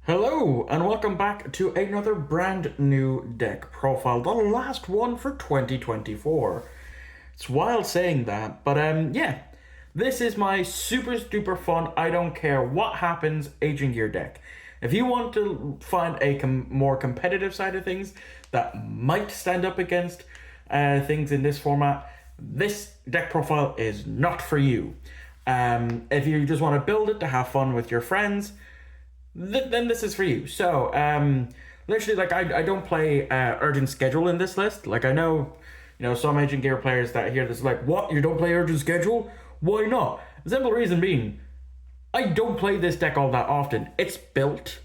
Hello, and welcome back to another brand new deck profile, the last one for 2024. It's wild saying that, but yeah, this is my super duper fun, I don't care what happens Aging Gear deck. If you want to find a more competitive side of things that might stand up against things in this format, this deck profile is not for you. If you just want to build it to have fun with your friends, then this is for you. So, literally, like, I don't play Urgent Schedule in this list. Like, I know, some Agent Gear players that hear this, like, what? You don't play Urgent Schedule? Why not? The simple reason being, I don't play this deck all that often. It's built.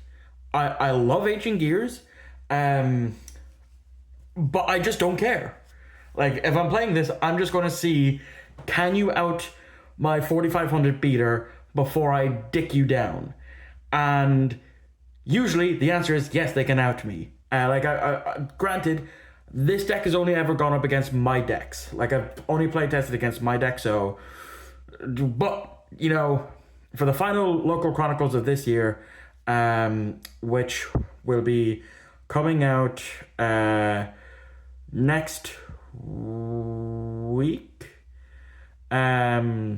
I love Agent Gears, but I just don't care. Like, if I'm playing this, I'm just going to see, can you out my 4500 beater before I dick you down? And usually the answer is yes, they can out me. Granted, this deck has only ever gone up against my decks. Like, I've only play tested against my deck, so. But, for the final Local Chronicles of this year, which will be coming out next week. I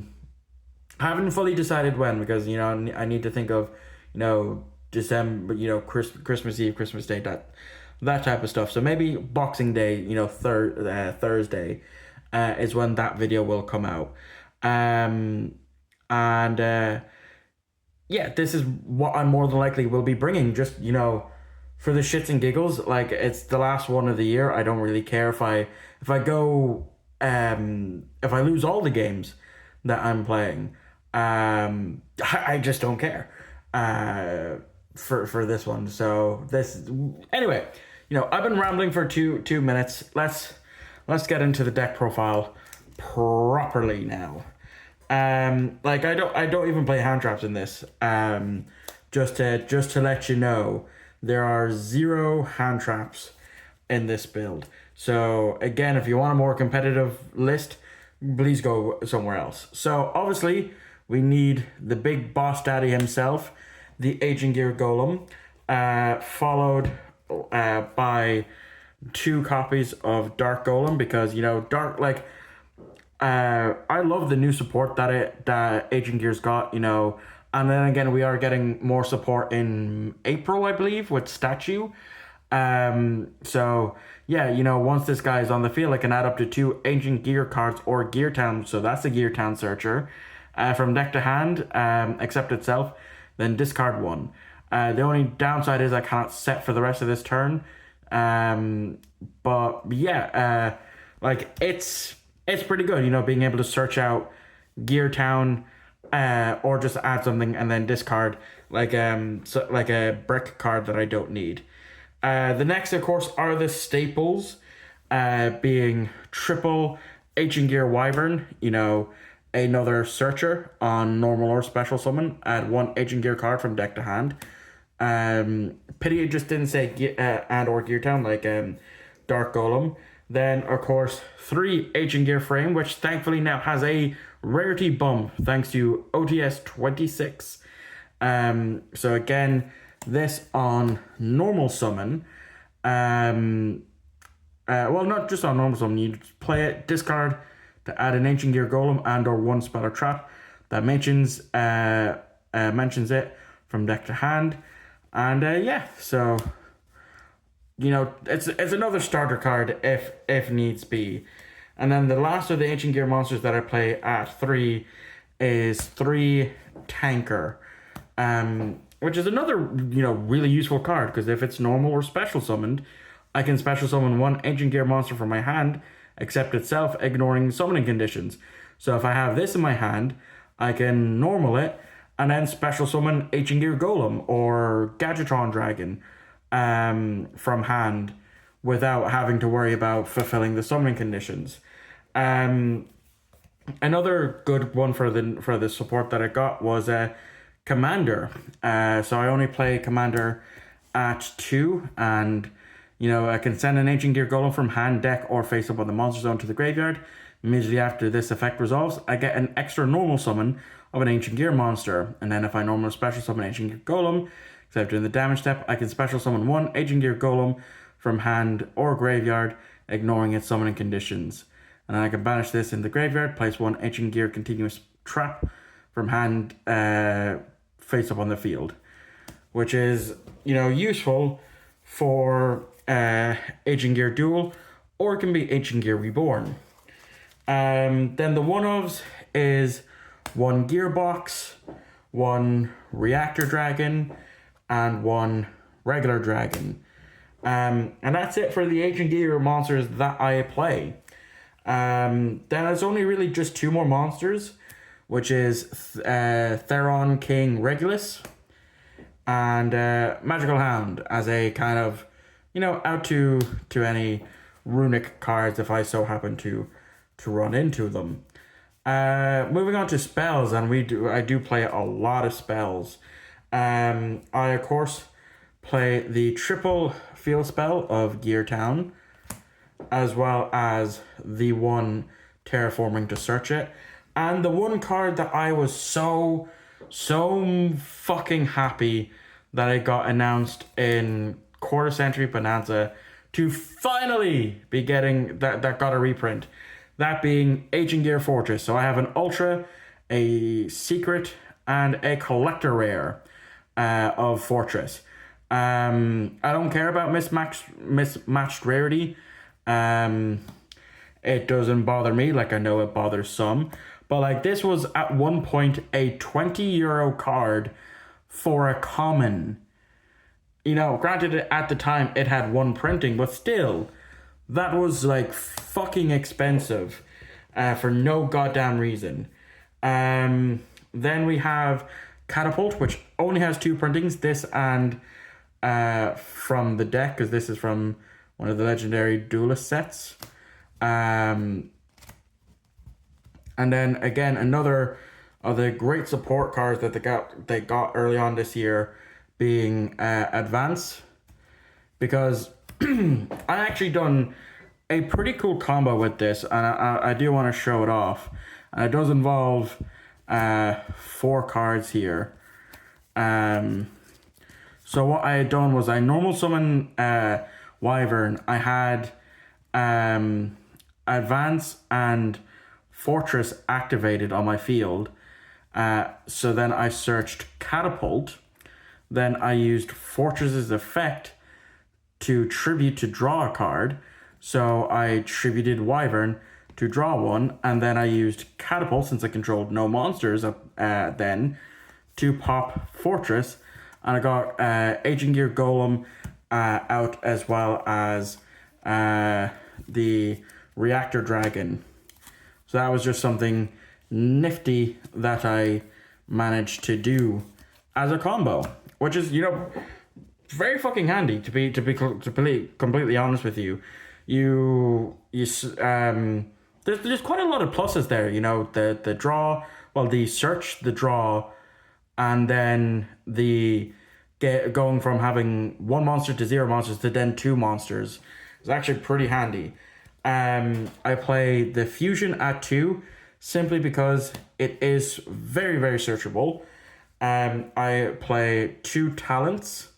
haven't fully decided when, because, I need to think of, December, Christmas Eve, Christmas Day, that type of stuff. So maybe Boxing Day, Thursday, is when that video will come out. This is what I more than likely will be bringing, just, for the shits and giggles. Like, it's the last one of the year. I don't really care if I lose all the games that I'm playing. I just don't care for this one. So anyway, I've been rambling for two minutes. Let's get into the deck profile properly now. I don't even play hand traps in this. Just to let you know, there are 0 hand traps in this build. So again, if you want a more competitive list, please go somewhere else. So obviously, we need the big boss daddy himself, the Agent Gear Golem, followed by 2 copies of Dark Golem, because Dark, I love the new support that Agent Gear's got, and then again we are getting more support in April, I believe, with Statue. So yeah, once this guy is on the field, I can add up to 2 Agent Gear cards or Gear Town. So that's a Gear Town searcher. From deck to hand, except itself, then discard 1. The only downside is I cannot set for the rest of this turn. But yeah, it's pretty good, being able to search out Gear Town, or just add something and then discard like a brick card that I don't need. The next, of course, are the staples, being triple Agent Gear Wyvern, another searcher on normal or special summon, add 1 Agent Gear card from deck to hand. Pity it just didn't say and or Gear Town, Dark Golem. Then, of course, 3 Agent Gear Frame, which thankfully now has a rarity bump thanks to OTS 26. So again, this on normal summon. Well, not just on normal summon. You play it, discard to add an Agent Gear Golem and or 1 spell or trap that mentions it from deck to hand. And so it's another starter card if needs be. And then the last of the Agent Gear monsters that I play at 3 is 3 Tanker, which is another really useful card, because if it's normal or special summoned, I can special summon 1 Agent Gear monster from my hand, except itself, ignoring summoning conditions. So if I have this in my hand, I can normal it and then special summon Agent Gear Golem or Gadgetron Dragon from hand without having to worry about fulfilling the summoning conditions. Another good one for the support that I got was Commander. So I only play Commander at 2, and I can send an Agent Gear Golem from hand, deck, or face up on the monster zone to the graveyard. Immediately after this effect resolves, I get an extra normal summon of an Ancient Gear monster. And then if I normal special summon Ancient Gear Golem, Except during the damage step, I can special summon one Aging Gear Golem from hand or graveyard, ignoring its summoning conditions. And I can banish this in the graveyard, place one Aging Gear Continuous Trap from hand face up on the field. Which is, useful for Aging Gear Duel, or it can be Aging Gear Reborn. Then the one-ofs is one Gearbox, one Reactor Dragon, and one regular Dragon. And that's it for the Aging Gear monsters that I play. Then there's only really just two more monsters, which is Theron King Regulus and Magical Hound as a kind of, out to any runic cards if I so happen to run into them. Moving on to spells, and I do play a lot of spells. I of course play the triple field spell of Gear Town, as well as the one Terraforming to Search It. And the one card that I was so fucking happy that it got announced in Quarter Century Bonanza to finally be getting that got a reprint. That being Aging Gear Fortress. So I have an Ultra, a Secret, and a Collector Rare of Fortress. I don't care about mismatched rarity. It doesn't bother me, like I know it bothers some. But like this was at one point a €20 card for a common. Granted at the time it had one printing, but still, that was like fucking expensive for no goddamn reason. Then we have Catapult, which only has two printings, this and from the deck, because this is from one of the legendary Duelist sets. And then again, another of the great support cards that they got early on this year being Advance, because I actually done a pretty cool combo with this, and I do want to show it off. And it does involve 4 cards here. So what I had done was I normal summon Wyvern. I had Advance and Fortress activated on my field. So then I searched Catapult. Then I used Fortress's effect to tribute to draw a card. So I tributed Wyvern to draw one, and then I used Catapult, since I controlled no monsters then, to pop Fortress, and I got Aging Gear Golem out, as well as the Reactor Dragon. So that was just something nifty that I managed to do as a combo, which is, very fucking handy, to be completely honest with you. There's quite a lot of pluses there, the draw, the search, the draw, and then going from having 1 monster to 0 monsters to then 2 monsters is actually pretty handy. I play the Fusion at 2 simply because it is very, very searchable. I play 2 Talents.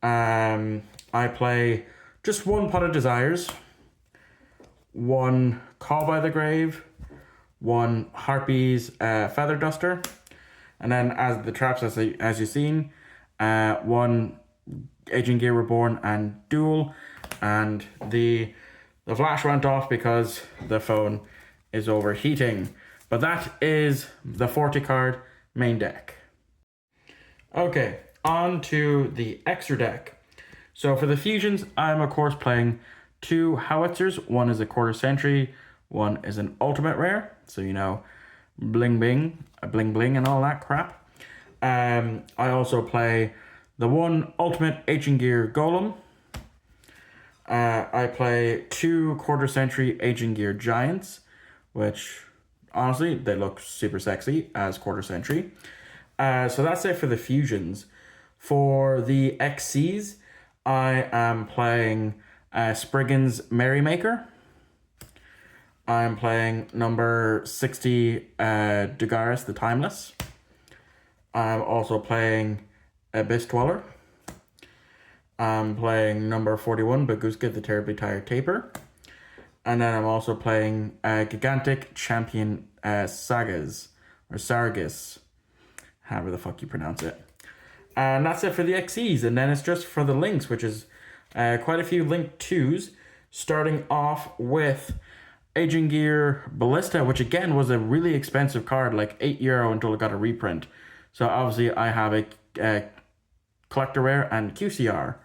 I play just 1 Pot of Desires, 1 Call by the Grave, 1 Harpy's Feather Duster, and then as the traps, as you've seen, 1 Aging Gear Reborn and Duel, and the flash went off because the phone is overheating. But that is the 40 card main deck. Okay, on to the extra deck. So for the fusions, I'm of course playing 2 Howitzers. One is a Quarter Century, one is an ultimate rare. So bling bling and all that crap. I also play the 1 ultimate Aging Gear Golem. I play 2 Quarter Century Aging Gear Giants, which honestly they look super sexy as Quarter Century. So that's it for the fusions. For the XCs, I am playing Spriggan's Merrymaker. I'm playing number 60 Dugaris the Timeless. I'm also playing Abyss Dweller. I'm playing number 41, Bagooska the Terribly Tired Taper. And then I'm also playing Gigantic Champion Sagas, or Sargas, however the fuck you pronounce it. And that's it for the XEs, and then it's just for the links, which is quite a few Link 2s, starting off with Aging Gear Ballista, which again was a really expensive card, like €8 until it got a reprint. So obviously I have a collector rare and QCR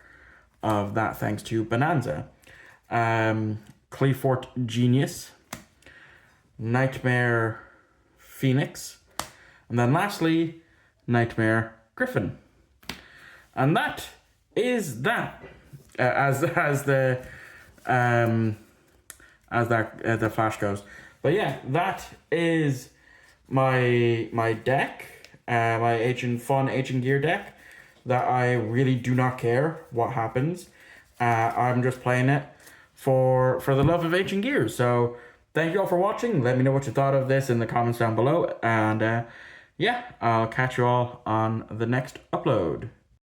of that thanks to Bonanza. Cleafort Genius, Nightmare Phoenix, and then lastly, Nightmare Griffin. And that is that. As the flash goes. But yeah, that is my deck, my Aging Gear deck. That I really do not care what happens. I'm just playing it for the love of Aging Gear. So thank you all for watching. Let me know what you thought of this in the comments down below. And yeah, I'll catch you all on the next upload.